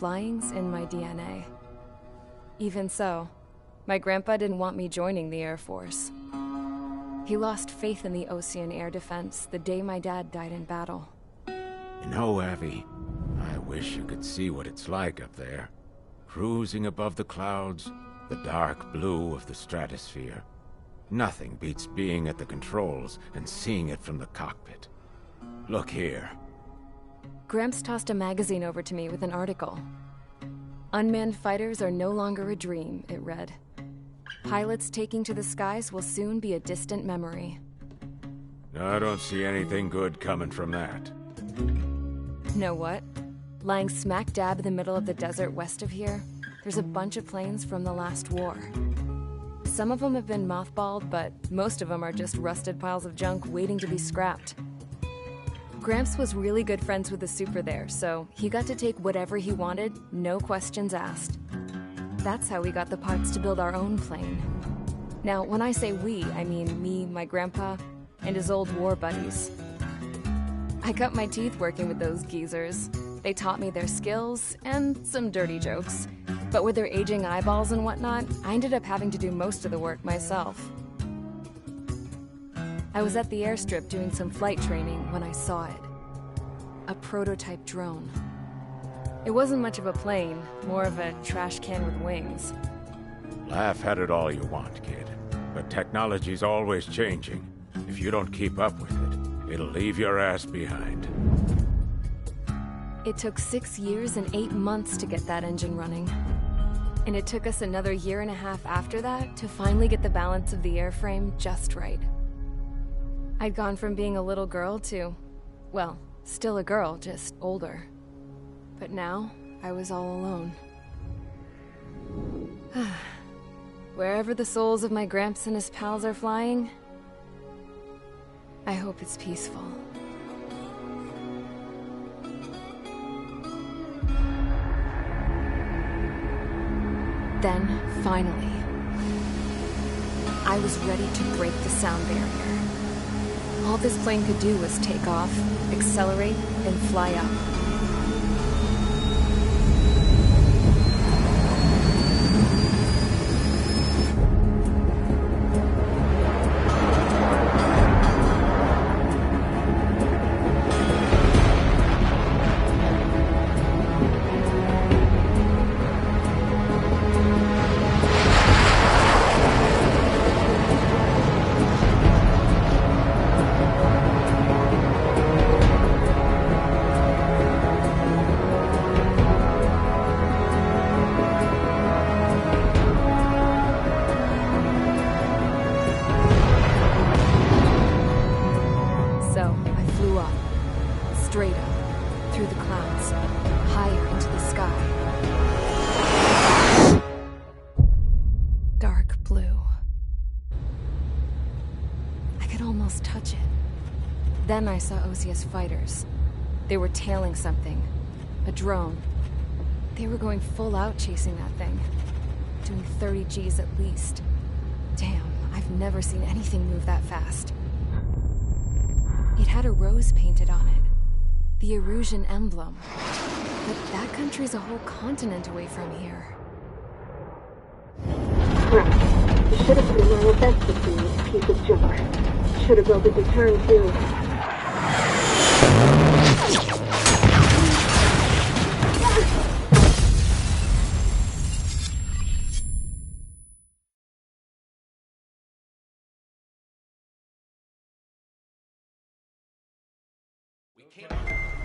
flying's in my DNA. Even so, my grandpa didn't want me joining the Air Force. He lost faith in the Osean Air Defense the day my dad died in battle. You know, Abby, I wish you could see what it's like up there. Cruising above the clouds, the dark blue of the stratosphere. Nothing beats being at the controls and seeing it from the cockpit. Look here. Gramps tossed a magazine over to me with an article. Unmanned fighters are no longer a dream, it read. Pilots taking to the skies will soon be a distant memory. I don't see anything good coming from that. Know what? Lying smack dab in the middle of the desert west of here, there's a bunch of planes from the last war. Some of them have been mothballed, but most of them are just rusted piles of junk waiting to be scrapped. Gramps was really good friends with the super there, so he got to take whatever he wanted, no questions asked. That's how we got the parts to build our own plane. Now, when I say we, I mean me, my grandpa, and his old war buddies. I cut my teeth working with those geezers. They taught me their skills, and some dirty jokes. But with their aging eyeballs and whatnot, I ended up having to do most of the work myself. I was at the airstrip doing some flight training when I saw it. A prototype drone. It wasn't much of a plane, more of a trash can with wings. Laugh at it all you want, kid. But technology's always changing. If you don't keep up with it, it'll leave your ass behind. It took 6 years and 8 months to get that engine running. And it took us another 1.5 years after that to finally get the balance of the airframe just right. I'd gone from being a little girl to, well, still a girl, just older. But now, I was all alone. Wherever the souls of my Gramps and his pals are flying, I hope it's peaceful. Then, finally, I was ready to break the sound barrier. All this plane could do was take off, accelerate, and fly up. Straight up, through the clouds, higher into the sky. Dark blue. I could almost touch it. Then I saw Osia's fighters. They were tailing something. A drone. They were going full out chasing that thing. Doing 30 Gs at least. Damn, I've never seen anything move that fast. It had a rose painted on it. The Erusian emblem. But that country's a whole continent away from here. Right. You should have been my best to see this piece of junk. Should have built a deterrent too.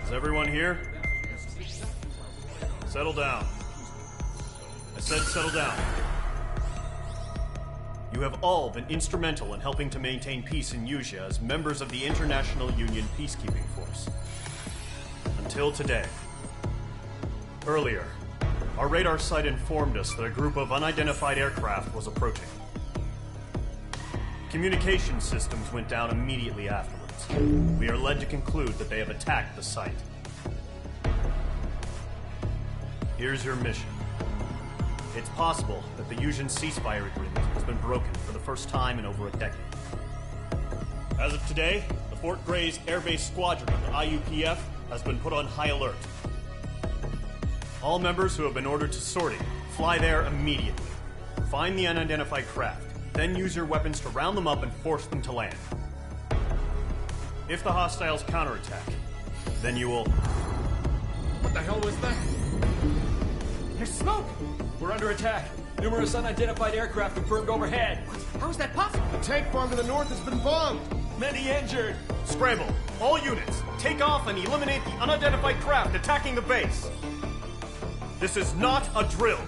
Is everyone here? Settle down. I said settle down. You have all been instrumental in helping to maintain peace in Usea as members of the International Union Peacekeeping Force. Until today. Earlier, our radar site informed us that a group of unidentified aircraft was approaching. Communication systems went down immediately afterwards. We are led to conclude that they have attacked the site. Here's your mission. It's possible that the Usean ceasefire agreement has been broken for the first time in over a decade. As of today, the Fort Grays Air Base Squadron of the IUPF has been put on high alert. All members who have been ordered to sortie, fly there immediately. Find the unidentified craft, then use your weapons to round them up and force them to land. If the hostiles counterattack, then you will... What the hell was that? There's smoke! We're under attack. Numerous unidentified aircraft confirmed overhead. What? How is that possible? The tank farm to the north has been bombed! Many injured! Scramble! All units, take off and eliminate the unidentified craft attacking the base! This is not a drill!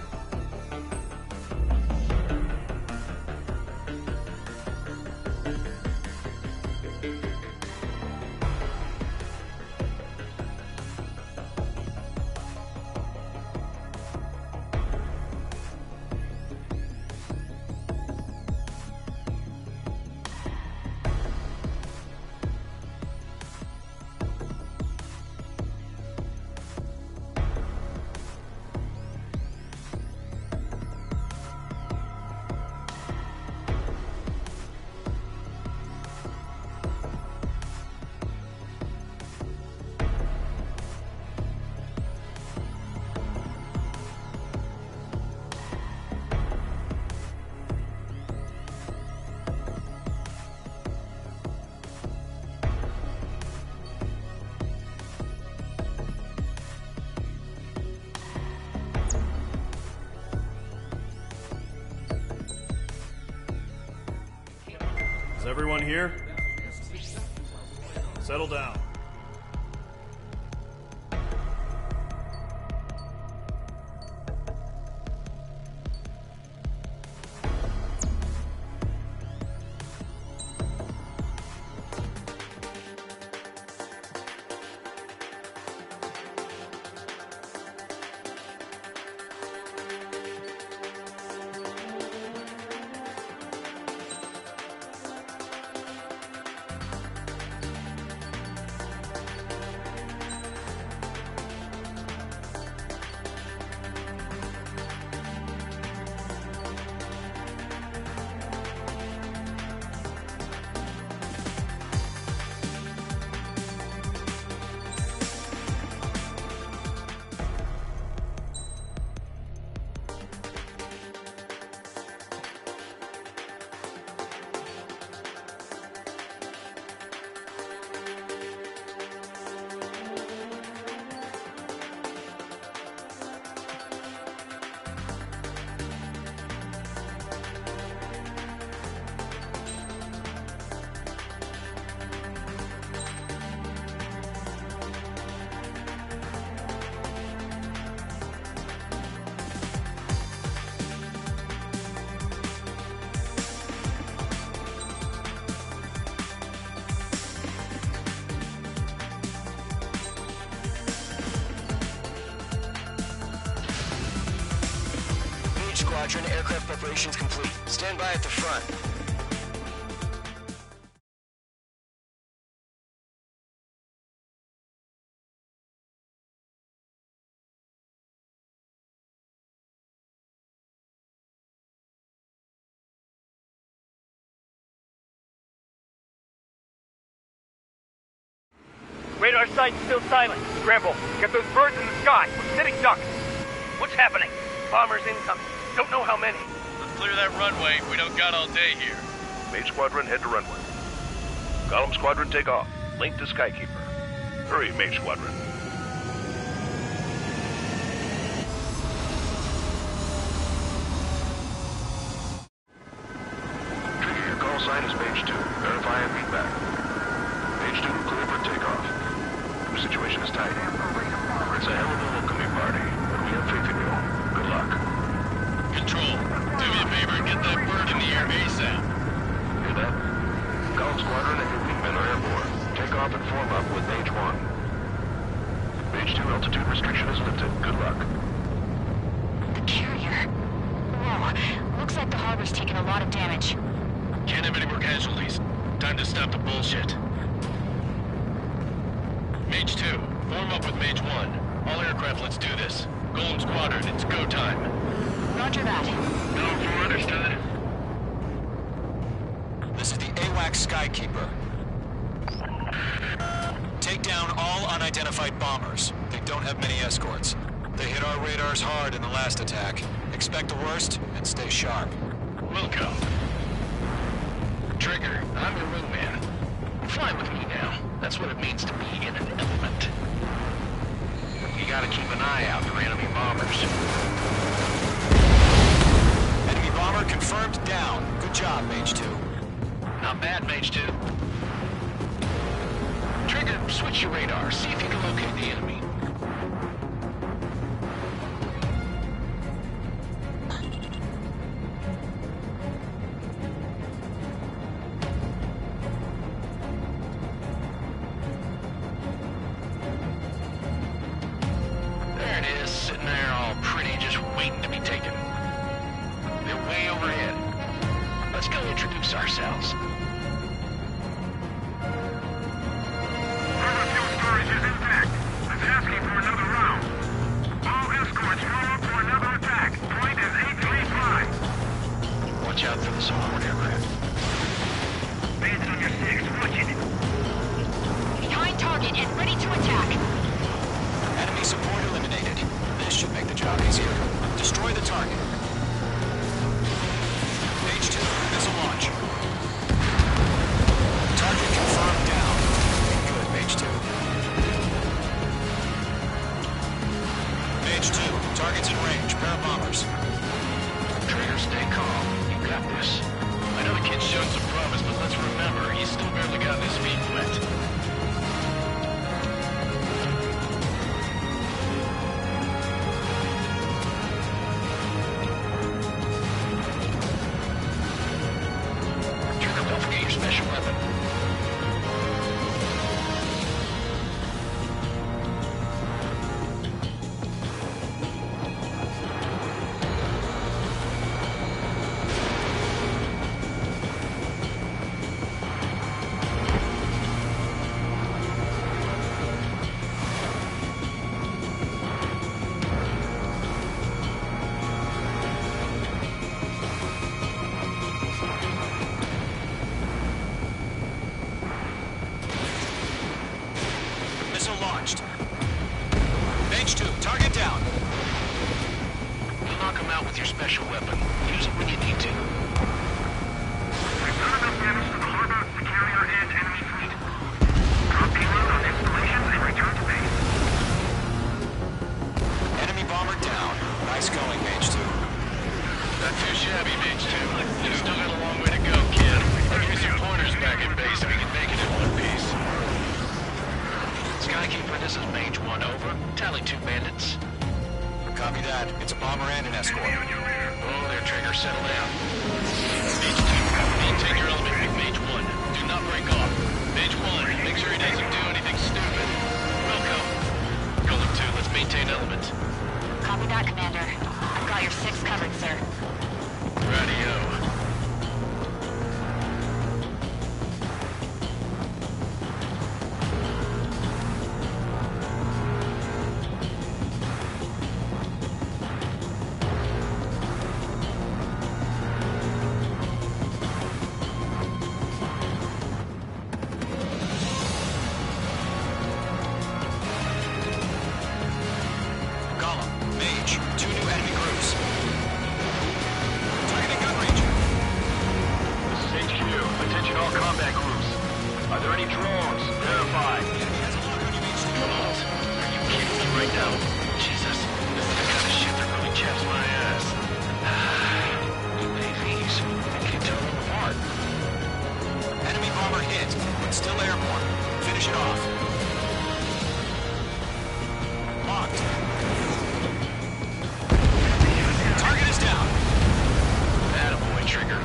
Is everyone here? Settle down. Squadron, aircraft preparations complete. Stand by at the front. Radar site's still silent. Scramble. Get those birds in the sky. We're sitting ducks. What's happening? Bombers incoming. Don't know how many. Let's clear that runway. We don't got all day here. Mage Squadron, head to runway. Column Squadron, take off. Link to Skykeeper. Hurry, Mage Squadron. Trigger, your call sign is Mage 2. Verify and read back. Mage 2, clear for takeoff. The situation is tight. It's a hell of a welcoming party, but we have faith in you. Good luck. Control, do me a favor and get that bird in the air ASAP. Hear that? Column Squadron and your wingmen are airborne. Take off and form up with Mage 1. Mage 2, altitude restriction is lifted. Good luck. The carrier. Whoa, looks like the harbor's taken a lot of damage. Can't have any more casualties. Time to stop the bullshit. Mage 2, form up with Mage 1. All aircraft, let's do this. Golem Squadron, it's go time. Roger that. Go for understood. This is the AWACS Skykeeper. Take down all unidentified bombers. They don't have many escorts. They hit hit our radars hard in the last attack. Expect the worst and stay sharp. Wilco. Trigger, I'm your wingman. Fly with me now. That's what it means to be in an element. You gotta keep an eye out for enemy bombers. Enemy bomber confirmed down. Good job, Mage 2. Not bad, Mage 2. Trigger, switch your radar. See if you can locate the enemy. There it is, sitting there all pretty, just waiting to be taken. They're way overhead. Let's go introduce ourselves. Watch out for the support aircraft. Bandit on your 6, watching it. Behind target and ready to attack. Enemy support eliminated. This should make the job easier. Destroy the target. Page 2, missile launch. Target confirmed down. Good, Page 2. Page 2, target's in range. Pair of bombers. Trigger, stay calm. You got this. I know the kid's shown some promise, but let's remember, he's still barely gotten his feet wet. Trigger, don't forget your special weapon. Missile launched. Page 2, target down. You'll knock him out with your special weapon. Use it when you need to. We've done enough damage to the harbor, the carrier, and enemy fleet. Drop payload on installations and return to base. Enemy bomber down. Nice going, Mage 2. Not too shabby, Mage 2. You still got a long way to go, kid. I'll give you some pointers back at base if we can make it in one piece. Skykeeper, this is Mage 1, over. Tally 2 bandits. Copy that. It's a bomber and an escort. Oh, there, Trigger, settle down. Mage 2, maintain your element with Mage 1. Do not break off. Mage 1, make sure he doesn't do anything stupid. Welcome. Golem 2, let's maintain element. Copy that, Commander. I've got your 6 covered, sir. Radio. Gollum, Mage, 2 new enemy groups. Targeting gun range. This is HQ. Attention all combat groups. Are there any drones? Verify. Has a lock on you, Mage 2. Drones? Are you kidding me right now? Jesus, this is the kind of shit that really chaps my ass. UAVs. I can't tell them apart. Enemy bomber hit, but still airborne. Finish it off. Locked. Target is down. Attaboy, Trigger.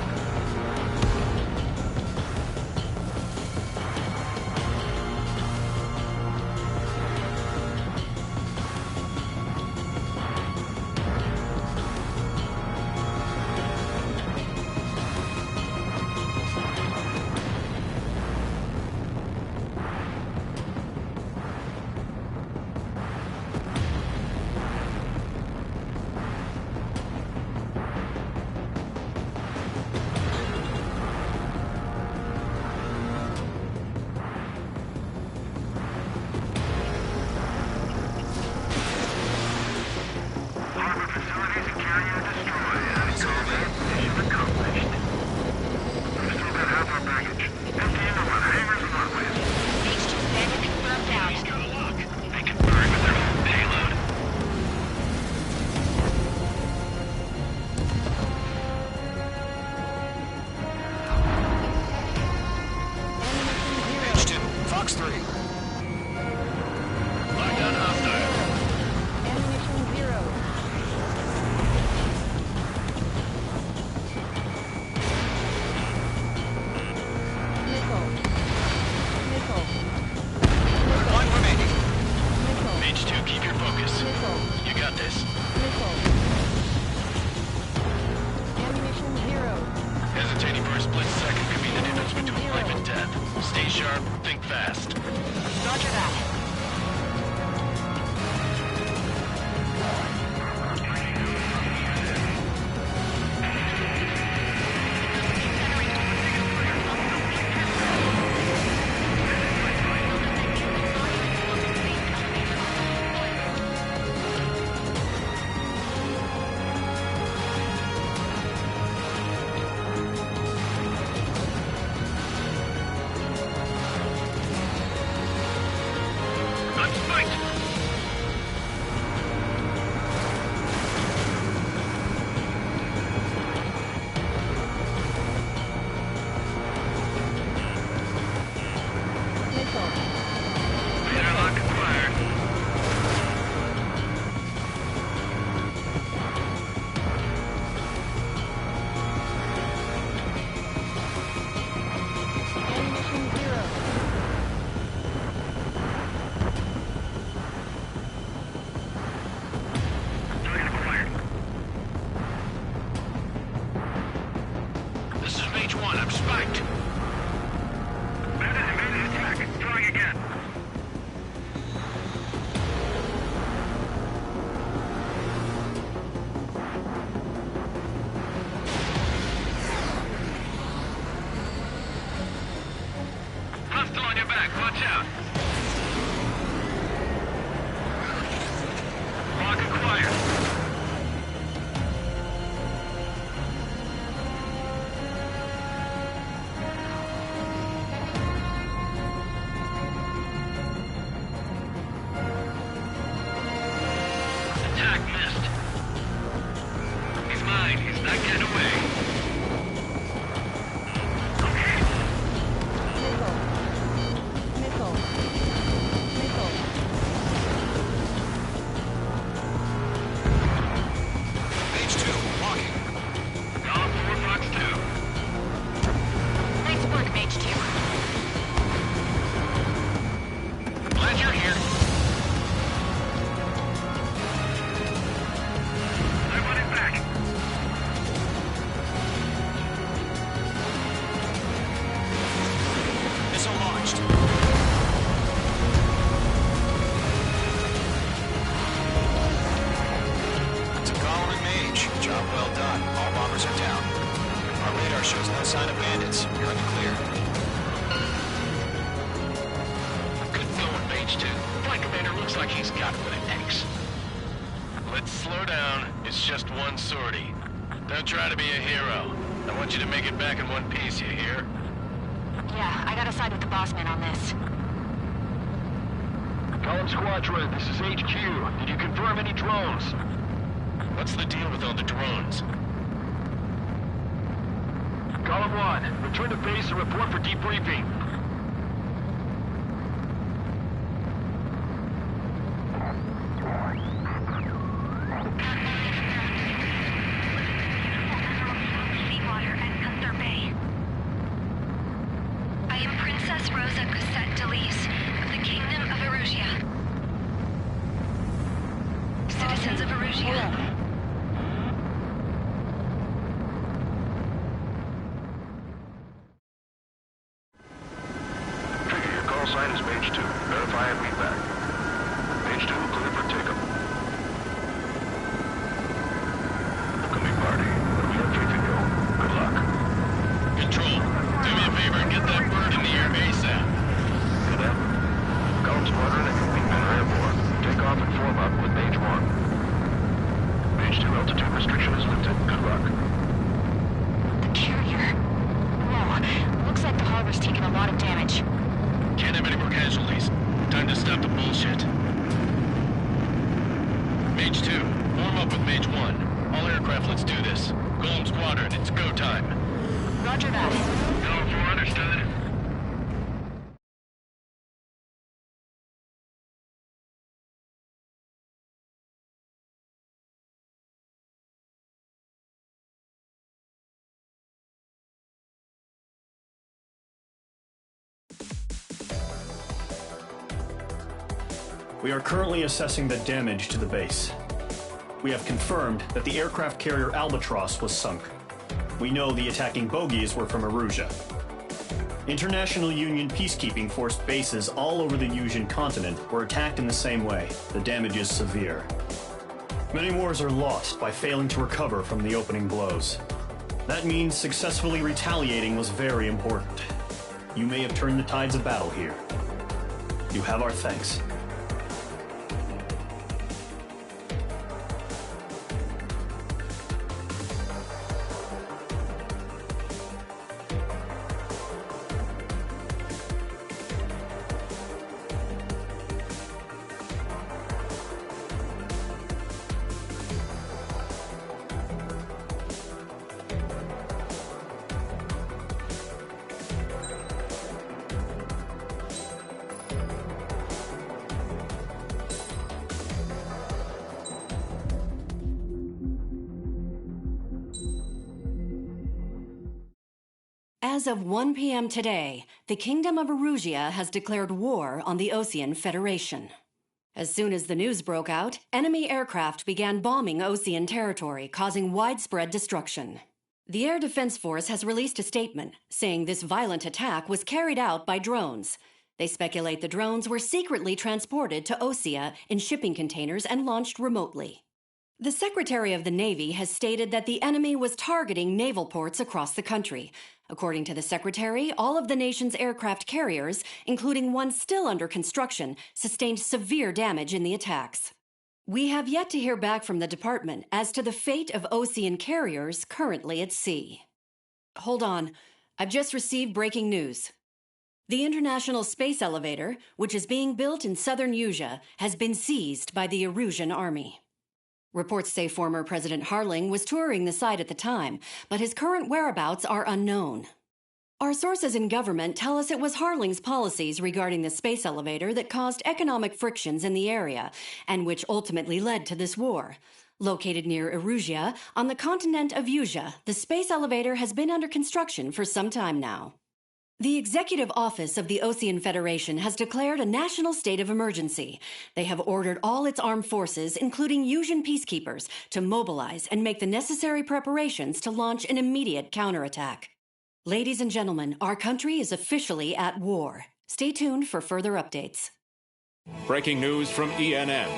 Ammunition 0. Hesitating for a split second could mean the difference between life and death. Stay sharp, think fast. Roger that. This is Mage 1, I'm spiked. Bandit attack, throwing again. Hostile on your back, watch out. Lock acquired. Attack missed. He's mine. He's not getting away. Okay. Missile. Page 2, walking. Column 4, Fox 2. Nice work, Mage 2. Glad you're here. I want it back. Missile launched. To Column and Mage, job well done. All bombers are down. Our radar shows no sign of bandits. You're in the clear. Good going, Mage 2. Flight Commander looks like he's got what it takes. Let's slow down. It's just one sortie. Don't try to be a hero. I want you to make it back in one piece, you hear? Yeah, I gotta side with the boss man on this. Column Squadron, this is HQ. Did you confirm any drones? What's the deal with all the drones? Column 1, return to base and report for debriefing. Seawater and Gunther Bay. I am Princess Rosa Cosette Delise of the Kingdom of Erusia. Citizens of Erusia. Trigger, your call sign is Mage 2. Verify and read back. Mage 2, clear for takeoff. Incoming party. We have faith in you. Good luck. Control, do me a favor and get that bird in the air ASAP. Cadet. Column Squadron and your wingmen are airborne. Take off and form up with Mage 1. Mage 2, altitude restriction is lifted. Good luck. The carrier. Whoa, looks like the harbor's taken a lot of damage. Can't have any more casualties. Time to stop the bullshit. Mage 2, form up with Mage 1. All aircraft, let's do this. Golem Squadron, it's go time. Roger that. Column 4, understood. We are currently assessing the damage to the base. we have confirmed that the aircraft carrier Albatross was sunk. We know the attacking bogies were from Erusia. International Union peacekeeping force bases all over the Yusian continent were attacked in the same way. The damage is severe. Many wars are lost by failing to recover from the opening blows. That means successfully retaliating was very important. You may have turned the tides of battle here. You have our thanks. As of 1 p.m. today, the Kingdom of Erusia has declared war on the Osean Federation. As soon as the news broke out, enemy aircraft began bombing Osean territory, causing widespread destruction. The Air Defense Force has released a statement saying this violent attack was carried out by drones. They speculate the drones were secretly transported to Osea in shipping containers and launched remotely. The Secretary of the Navy has stated that the enemy was targeting naval ports across the country. According to the Secretary, all of the nation's aircraft carriers, including one still under construction, sustained severe damage in the attacks. We have yet to hear back from the department as to the fate of Osean carriers currently at sea. Hold on. I've just received breaking news. The International Space Elevator, which is being built in southern Yusia, has been seized by the Erusian army. Reports say former President Harling was touring the site at the time, but his current whereabouts are unknown. Our sources in government tell us it was Harling's policies regarding the space elevator that caused economic frictions in the area, and which ultimately led to this war. Located near Erusia, on the continent of Yusia, the space elevator has been under construction for some time now. The Executive Office of the Osean Federation has declared a national state of emergency. They have ordered all its armed forces, including Yusian peacekeepers, to mobilize and make the necessary preparations to launch an immediate counterattack. Ladies and gentlemen, our country is officially at war. Stay tuned for further updates. Breaking news from ENN.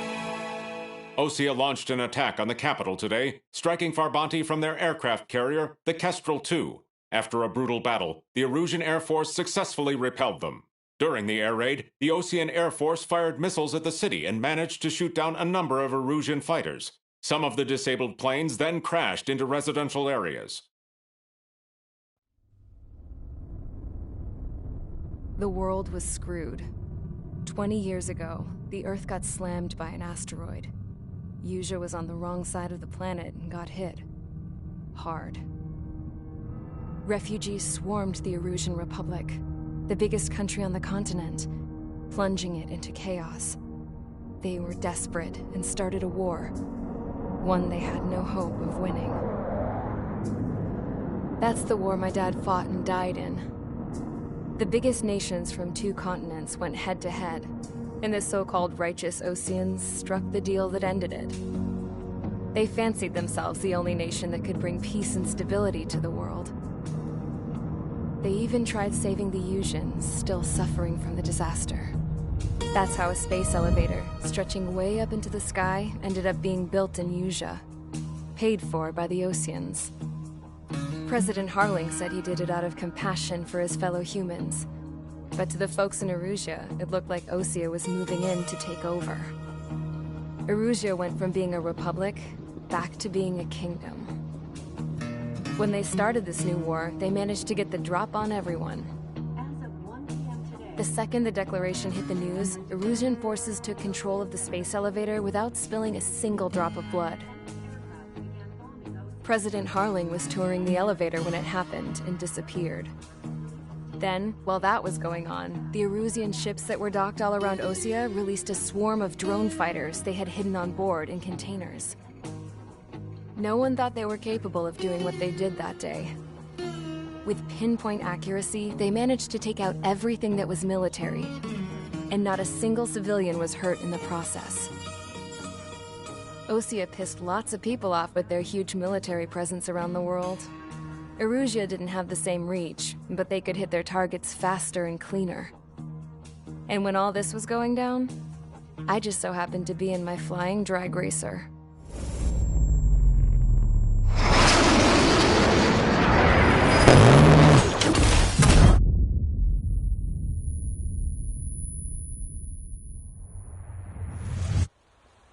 Osea launched an attack on the capital today, striking Farbanti from their aircraft carrier, the Kestrel II. After a brutal battle, the Erusian Air Force successfully repelled them. During the air raid, the Osean Air Force fired missiles at the city and managed to shoot down a number of Erusian fighters. Some of the disabled planes then crashed into residential areas. The world was screwed. 20 years ago, the Earth got slammed by an asteroid. Yusia was on the wrong side of the planet and got hit. Hard. Refugees swarmed the Erusian Republic, the biggest country on the continent, plunging it into chaos. They were desperate and started a war, one they had no hope of winning. That's the war my dad fought and died in. The biggest nations from 2 continents went head-to-head, and the so-called righteous Oseans struck the deal that ended it. They fancied themselves the only nation that could bring peace and stability to the world. They even tried saving the Yusians, still suffering from the disaster. That's how a space elevator, stretching way up into the sky, ended up being built in Yusia, paid for by the Oseans. President Harling said he did it out of compassion for his fellow humans. But to the folks in Erusia, it looked like Osea was moving in to take over. Erusia went from being a republic back to being a kingdom. When they started this new war, they managed to get the drop on everyone. The second the declaration hit the news, Erusian forces took control of the space elevator without spilling a single drop of blood. President Harling was touring the elevator when it happened and disappeared. Then, while that was going on, the Erusian ships that were docked all around Osea released a swarm of drone fighters they had hidden on board in containers. No one thought they were capable of doing what they did that day. With pinpoint accuracy, they managed to take out everything that was military, and not a single civilian was hurt in the process. Osea pissed lots of people off with their huge military presence around the world. Erusea didn't have the same reach, but they could hit their targets faster and cleaner. And when all this was going down, I just so happened to be in my flying drag racer.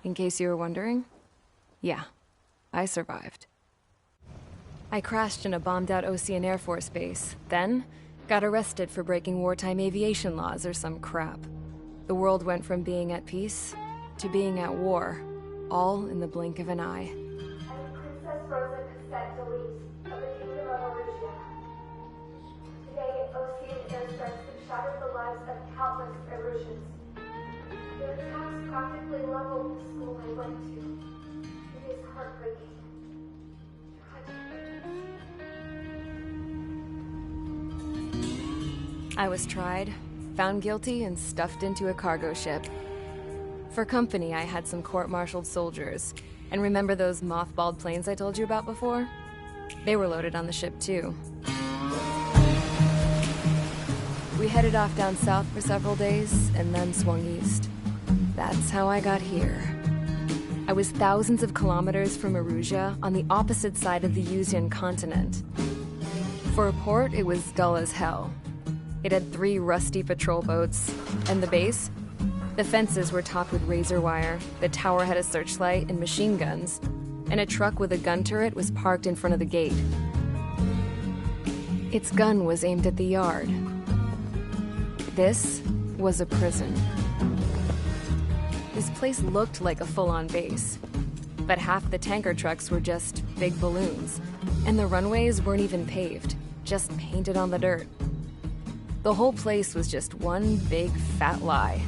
In case you were wondering, yeah, I survived. I crashed in a bombed-out Osean Air Force base, then got arrested for breaking wartime aviation laws or some crap. The world went from being at peace to being at war, all in the blink of an eye. Princess Rosa Cassette Delete of the Kingdom of Erusea. Today, Osean airstrikes have shattered the lives of countless Erusians. Their attacks practically leveled the school I went to. It is heartbreaking. I was tried, found guilty, and stuffed into a cargo ship. For company, I had some court-martialed soldiers. And remember those mothballed planes I told you about before? They were loaded on the ship, too. We headed off down south for several days, and then swung east. That's how I got here. I was thousands of kilometers from Erusea, on the opposite side of the Yuzian continent. For a port, it was dull as hell. It had 3 rusty patrol boats, and the base? The fences were topped with razor wire, the tower had a searchlight and machine guns, and a truck with a gun turret was parked in front of the gate. Its gun was aimed at the yard. This was a prison. This place looked like a full-on base, but half the tanker trucks were just big balloons, and the runways weren't even paved, just painted on the dirt. The whole place was just one big fat lie.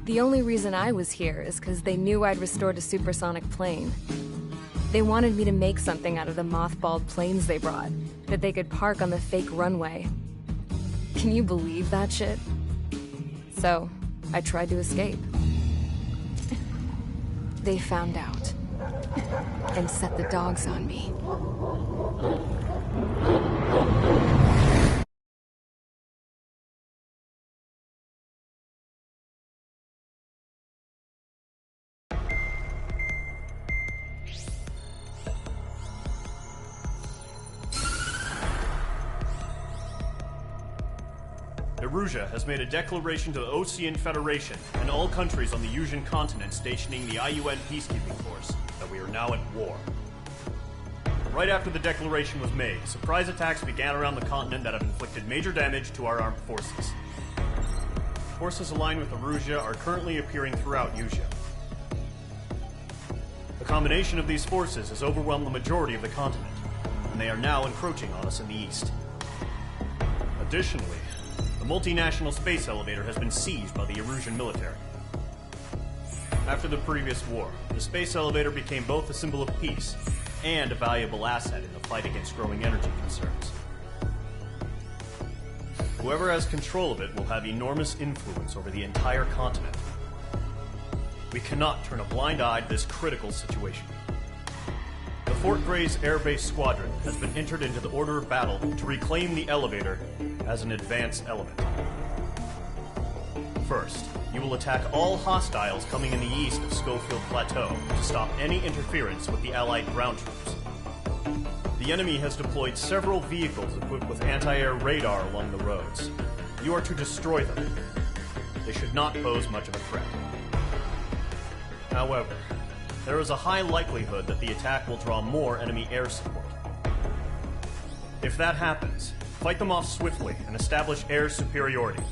The only reason I was here is because they knew I'd restored a supersonic plane. They wanted me to make something out of the mothballed planes they brought, that they could park on the fake runway. Can you believe that shit? So, I tried to escape. They found out, and set the dogs on me. Erusea has made a declaration to the Osean Federation and all countries on the Yuzian continent stationing the IUN peacekeeping force that we are now at war. Right after the declaration was made, surprise attacks began around the continent that have inflicted major damage to our armed forces. Forces aligned with Erusea are currently appearing throughout Yusia. The combination of these forces has overwhelmed the majority of the continent, and they are now encroaching on us in the east. Additionally, the multinational space elevator has been seized by the Erusian military. After the previous war, the space elevator became both a symbol of peace and a valuable asset in the fight against growing energy concerns. Whoever has control of it will have enormous influence over the entire continent. We cannot turn a blind eye to this critical situation. The Fort Grays Air Base Squadron has been entered into the order of battle to reclaim the elevator as an advanced element. First, you will attack all hostiles coming in the east of Schofield Plateau to stop any interference with the Allied ground troops. The enemy has deployed several vehicles equipped with anti-air radar along the roads. You are to destroy them. They should not pose much of a threat. However, there is a high likelihood that the attack will draw more enemy air support. If that happens, fight them off swiftly and establish air superiority.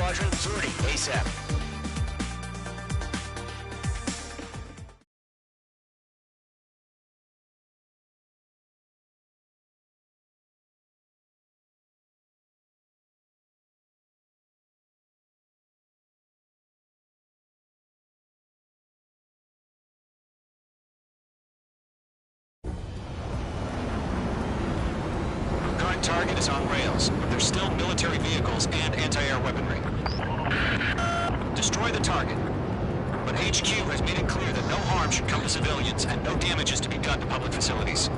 Squadron, sortie ASAP. Target is on rails, but there's still military vehicles and anti-air weaponry. Destroy the target. But HQ has made it clear that no harm should come to civilians and no damage is to be done to public facilities.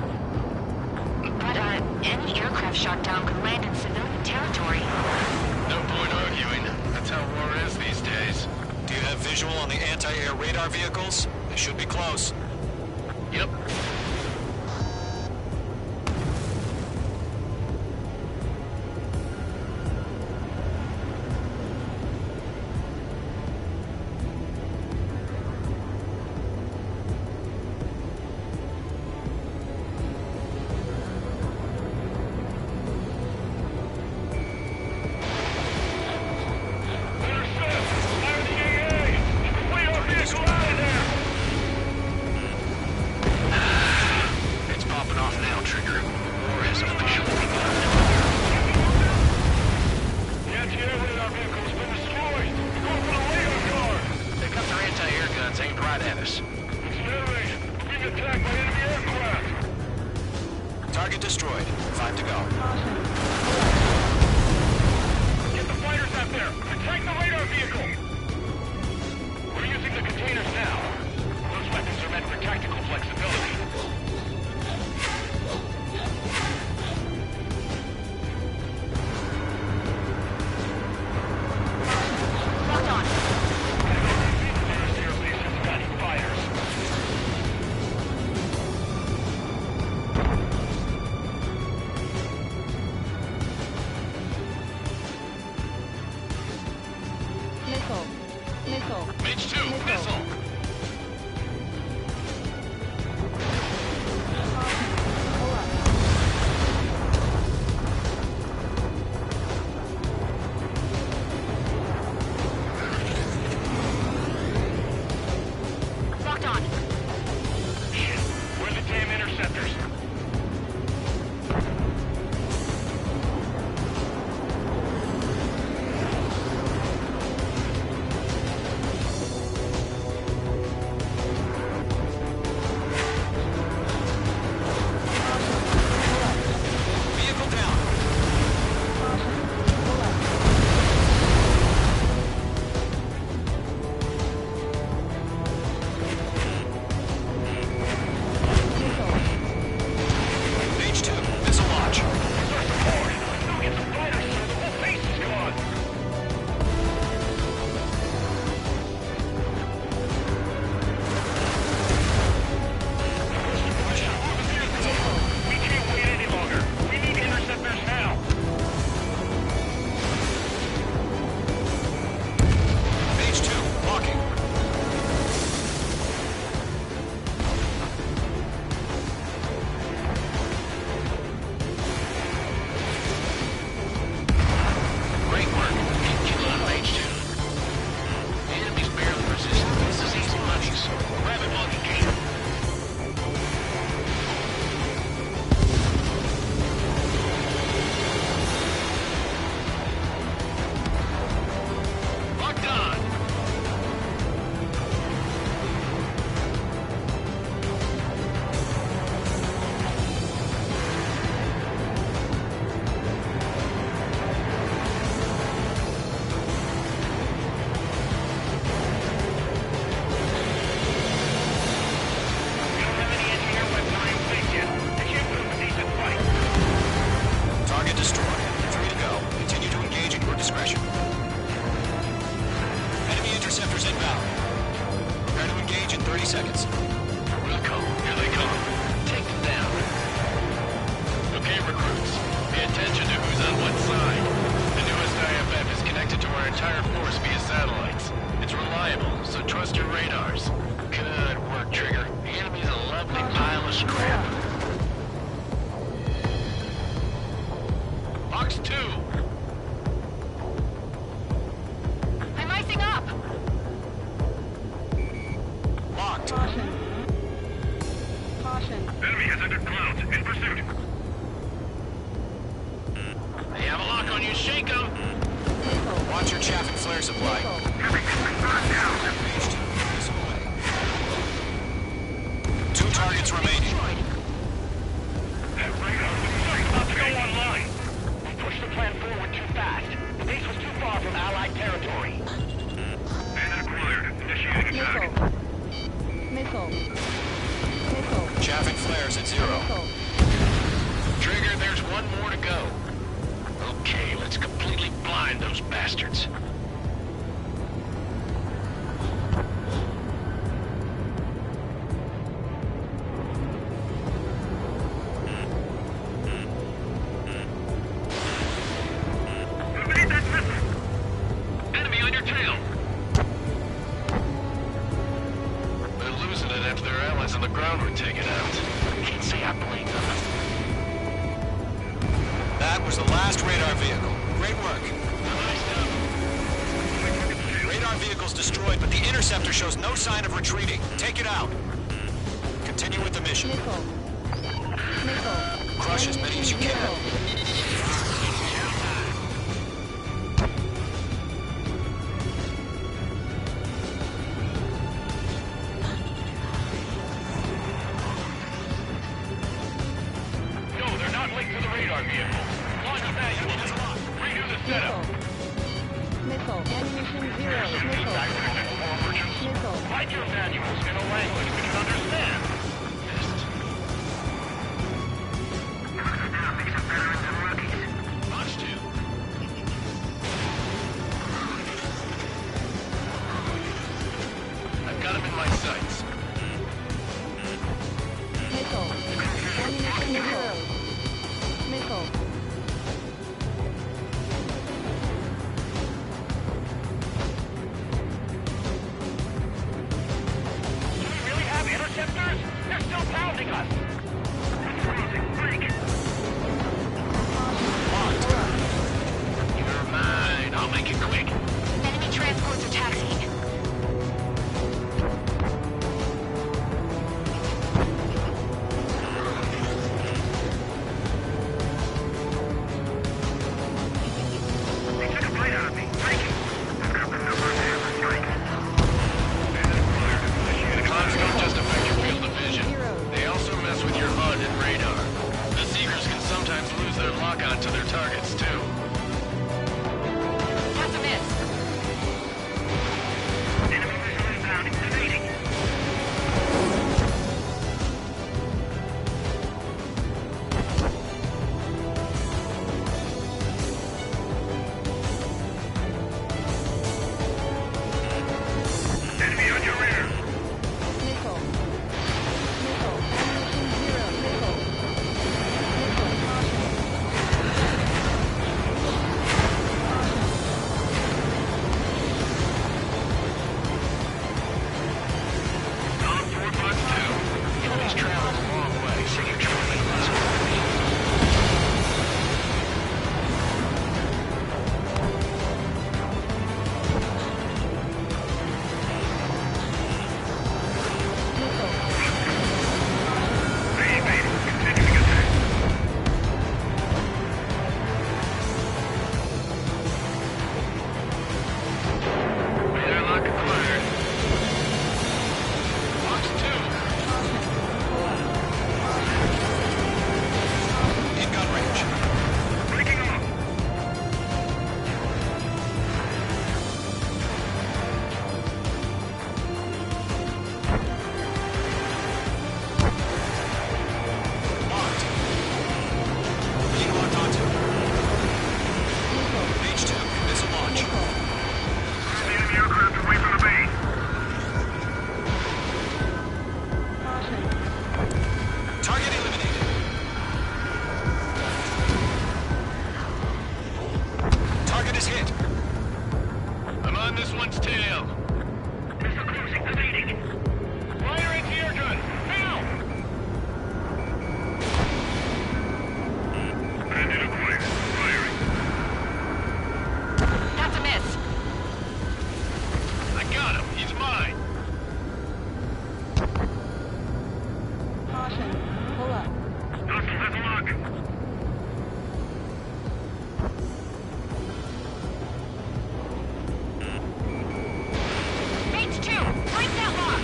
But, any aircraft shot down could land in civilian territory. No point arguing. That's how war is these days. Do you have visual on the anti-air radar vehicles? They should be close. Yep. Target destroyed. 5 to go. Get the fighters out there! Attack the radar vehicle! We're using the containers now. Those weapons are meant for tactical flexibility. Locked on. Mage 2, missile! Locked on. Where are the damn interceptors? seconds. Wilco, here they come. Take them down. Okay, recruits. Pay attention to who's on what side. The newest IFF is connected to our entire force via satellites. It's reliable, so trust your radars. Good work, Trigger. The enemy's a lovely pile of scrap. Box 2. Enemy has entered clouds. In pursuit. They have a lock on you. Shake them. Watch your chaff and flare supply. Two targets remaining. That radar is about to go online. We pushed the plan forward too fast. The base was too far from Allied territory. Bandit acquired. Initiating attack. Chaff and flares at 0. Trigger, there's one more to go. Okay, let's completely blind those bastards. Evade that missile. Enemy on your tail. They're losing it after their allies on the ground were taken out. Can't say I blame them. That was the last radar vehicle. Great work. Radar vehicle's destroyed, but the interceptor shows no sign of retreating. Take it out. Continue with the mission. Crush as many as you can. No, they're not linked to the radar vehicle. Launch manual. Redo the setup. Write your manuals in a language we can understand. Launch 2. I've got him in my sights. Do we really have interceptors? They're still pounding us. You're mine. I'll make it quick. Enemy transports are taxiing. They took a bite out of me. The clouds don't just affect your field of vision. They also mess with your HUD and radar. The Seekers can sometimes lose their lock-on to their targets, too. That's a miss. Enemy missile inbound. Evading. Enemy on your rear. Solid 452. Enemy's traveling a long way, so you're trying to make less money. Evading. Continuing attack. Radar lock acquired. Box 2. In gun range. Breaking off. Locked. Being locked onto. H2, missile launch. The enemy aircraft away from the base. Target eliminated. Target is hit. I'm on this one's tail. Missile cruising. Evading. Fire anti-air gun. Now! Bandit acquired. Firing. That's a miss. I got him. He's mine. Caution. Pull up. Hostile has a lock. H2, break that lock!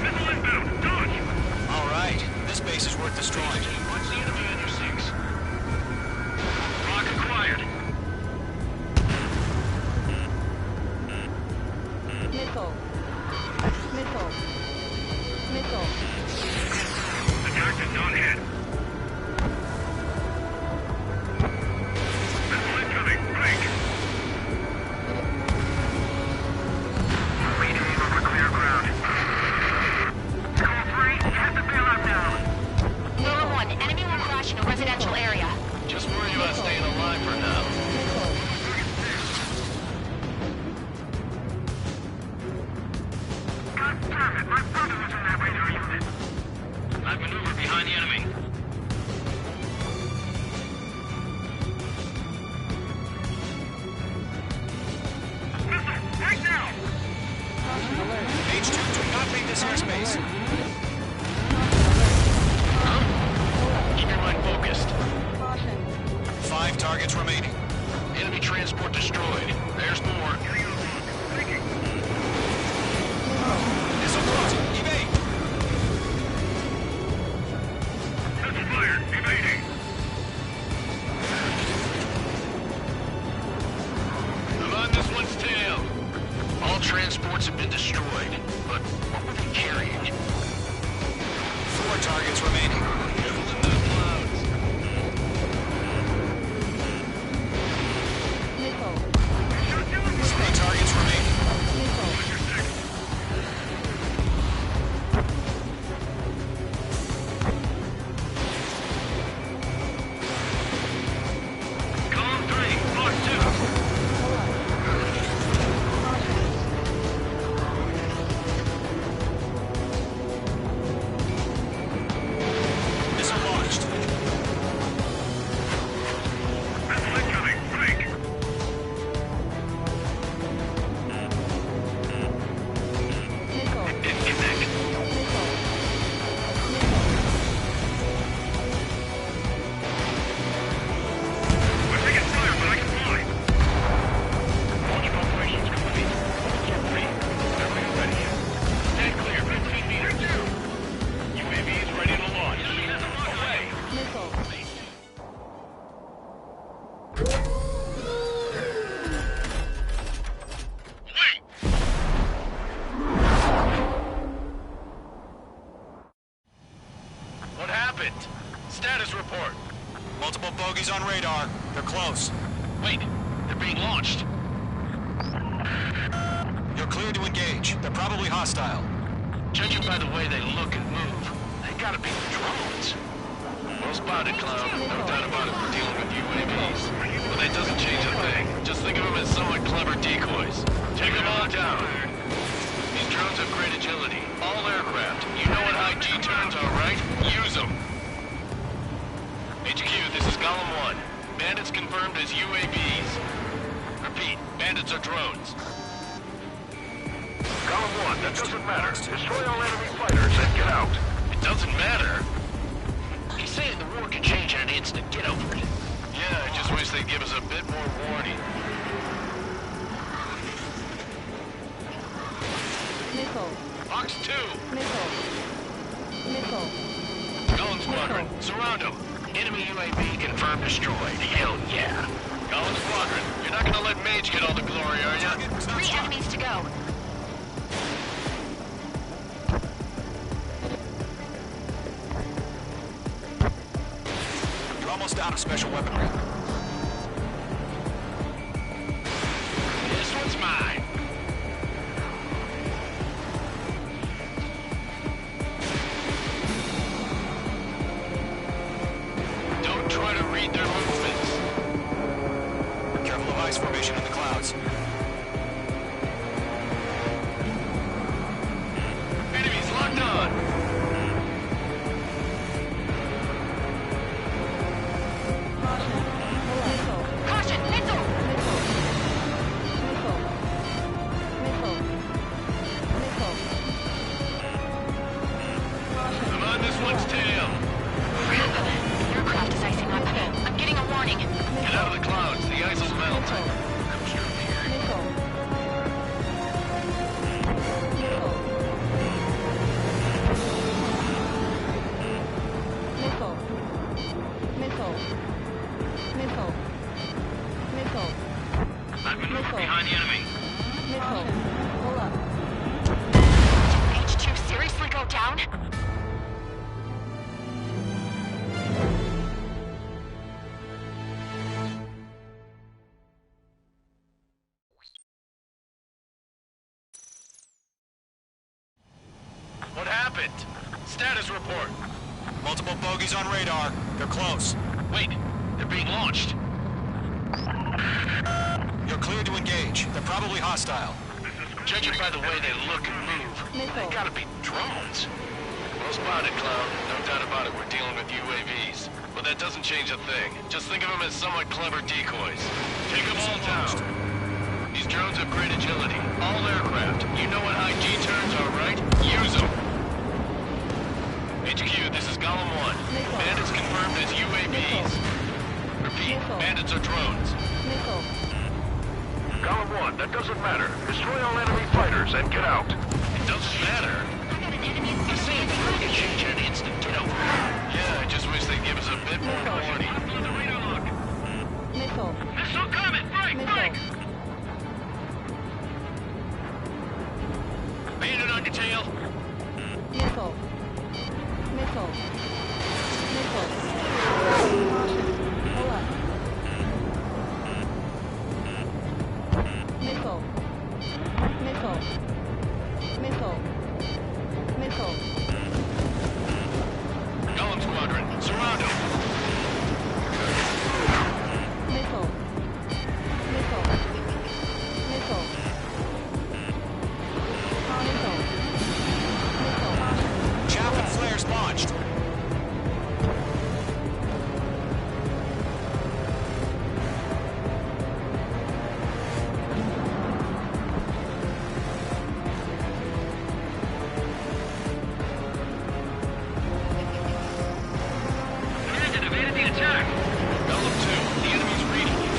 Missile inbound. Dodge. All right, this base is worth destroying. Watch the enemy on your 6. Lock acquired. Missile. Missile. Missile. Attack is not hit. Missile incoming. Break. We aim over clear ground. Call 3, have the bailout down. Lure 1, enemy will crash in a residential area. Just worry about staying alive for now. God damn it, my brother was in that radar unit. I've maneuvered behind the enemy. Missile, right now! H2, do not leave this airspace. Keep your mind focused. Caution. 5 targets remaining. Enemy transport destroyed. There's more. Missile launched. Evade. Missile fired, evading. I'm on this one's tail. All transports have been destroyed, but what were they carrying? 4 targets remaining. Careful in the clouds. Missile. 3 targets remaining. Column 3, Fox 2. Missile launched. Missile incoming, break. Missile. Disconnect. We're taking fire, but I can fly. Launch operations complete. Jet 3, everything ready. Stand clear, 15 meters. UAV is ready to launch. Away. Missile. Wait! What happened? Status report. Multiple bogies on radar. They're close. Wait, they're being launched. You're cleared to engage. They're probably hostile. Judging by the way they look and move, they gotta be drones. Well spotted, Cloud. No doubt about it, we're dealing with UAVs. But that doesn't change a thing. Just think of them as somewhat clever decoys. Take them all down. These drones have great agility. All aircraft. You know what high G turns are, right? Use them. HQ, this is Column 1. Bandits confirmed as UAVs. Repeat, bandits are drones. Column 1, that doesn't matter. Destroy all enemy fighters and get out. It doesn't matter. He's saying the war could change in an instant. Get over it. Yeah, I just wish they'd give us a bit more warning. Missile. Fox 2! Missile. Missile. Golem Squadron, surround them. Enemy UAV confirmed destroyed. Hell yeah. Golem Squadron, you're not gonna let Mage get all the glory, are ya? 3 enemies to go. You're almost out of special weaponry. This one's mine. Don't try to read their movements. Careful of ice formation in the clouds. Enemies locked on. Caution, missile! down? What happened? Status report. Multiple bogies on radar. They're close. Wait, they're being launched. You're cleared to engage. They're probably hostile. Judging by the way they look and move, they gotta be drones. Well spotted, Cloud. No doubt about it, we're dealing with UAVs. But that doesn't change a thing. Just think of them as somewhat clever decoys. Take them all down. These drones have great agility. All aircraft. You know what high G turns are, right? Use them. HQ, this is Golem 1. Bandits confirmed as UAVs. Repeat, bandits are drones. Column 1, that doesn't matter. Destroy all enemy fighters and get out. It doesn't matter. The same thing can change in an instant, you know. Yeah, I just wish they'd give us a bit more warning. Missile. Missile coming! Break! Break! Bandit on your tail. Missile. Missile. Missile. Pull up. Missile. Missile. Missile. Missile. Golem Squadron, surround him. Missile. Missile. Missile. Missile. Missile. Chaplain flares launched. Bandit evaded the attack! Golem 2, the enemy's reading you.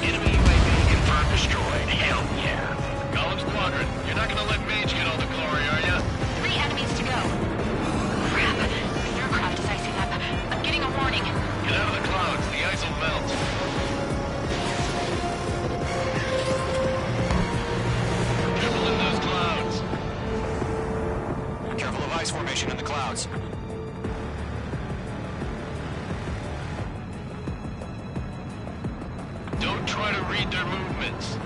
Enemy UAV confirmed destroyed. Hell yeah! Golem Squadron, you're not gonna let Mage get all the glory, are ya? 3 enemies to go. Crap. The aircraft is icing up. I'm getting a warning. Get out of the clouds, the ice will melt. Careful in those clouds. Careful of ice formation in the clouds. Don't try to read their movements.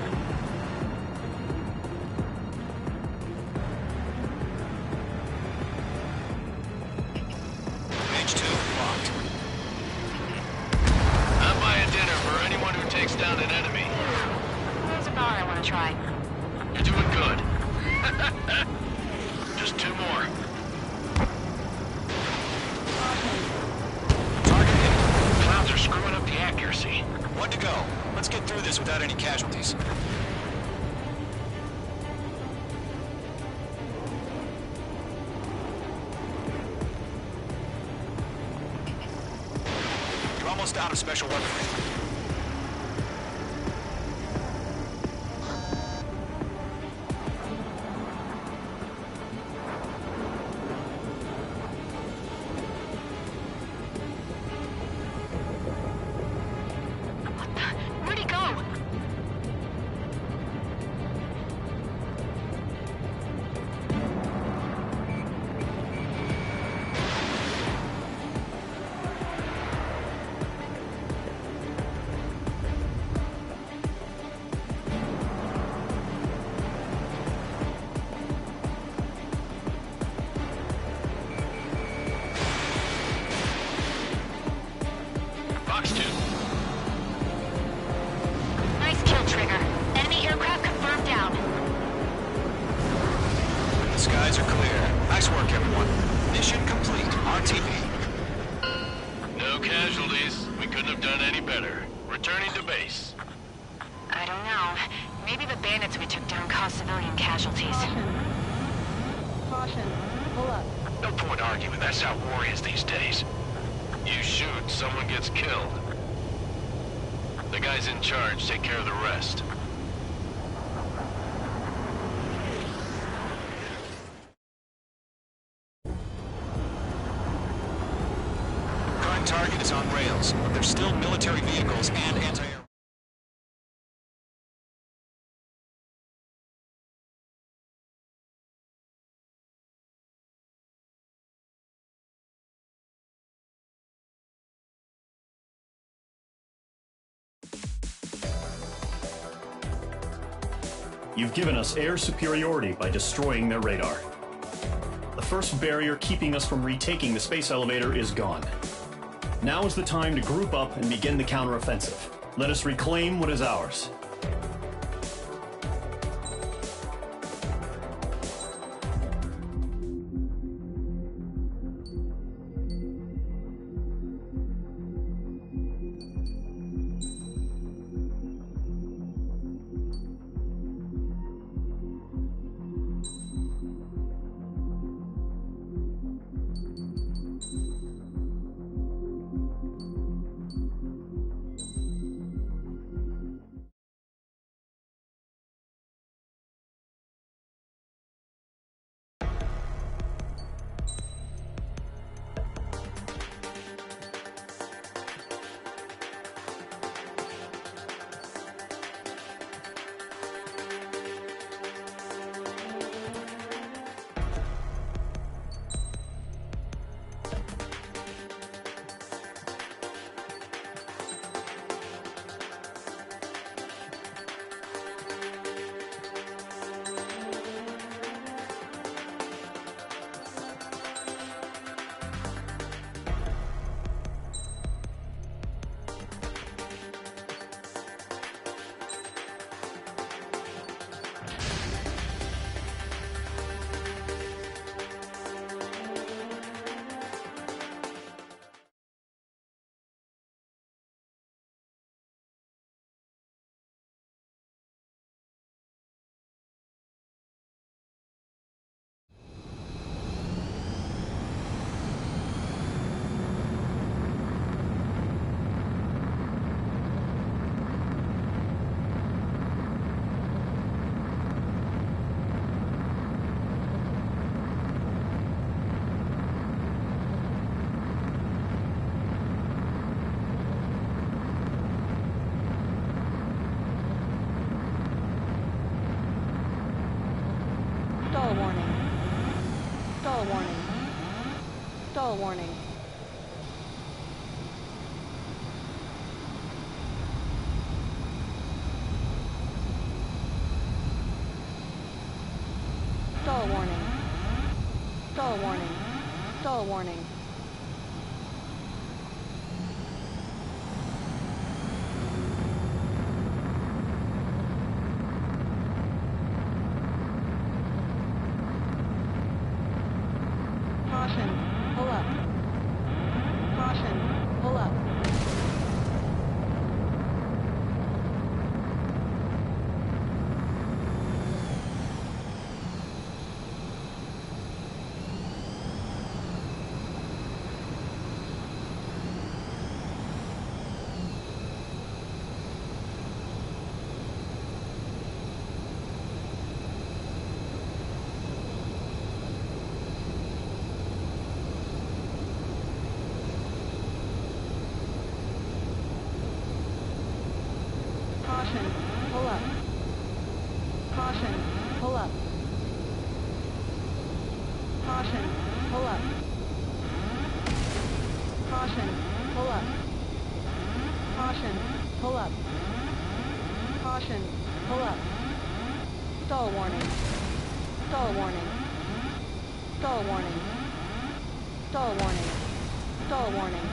Mage 2 locked. I'm buying dinner for anyone who takes down an enemy. There's a bar I want to try. You're doing good. Just 2 more. Target hit. Clouds are screwing up the accuracy. 1 to go. Let's get through this without any casualties. You're almost out of special weaponry. Where'd he go? Box 2. Nice kill, Trigger. Enemy aircraft confirmed down. The skies are clear. Nice work, everyone. Mission complete. RTB. No casualties. We couldn't have done any better. Returning to base. I don't know. Maybe the bandits we took down caused civilian casualties. Caution. Pull up. No point arguing. That's how war is these days. You shoot, someone gets killed. The guys in charge take care of the rest. Prime target is on rails, but there's still military vehicles and anti-air You've given us air superiority by destroying their radar. The first barrier keeping us from retaking the space elevator is gone. Now is the time to group up and begin the counteroffensive. Let us reclaim what is ours. Stall warning. Stall warning. Stall warning. Stall warning. Stall warning. Stall warning. Caution, pull up. Caution, pull up. Caution, pull up. Caution, pull up. Caution, pull up. Caution, pull up. Caution, pull up. Caution, pull up. Stall warning. Stall warning. Stall warning. Stall warning. Stall warning.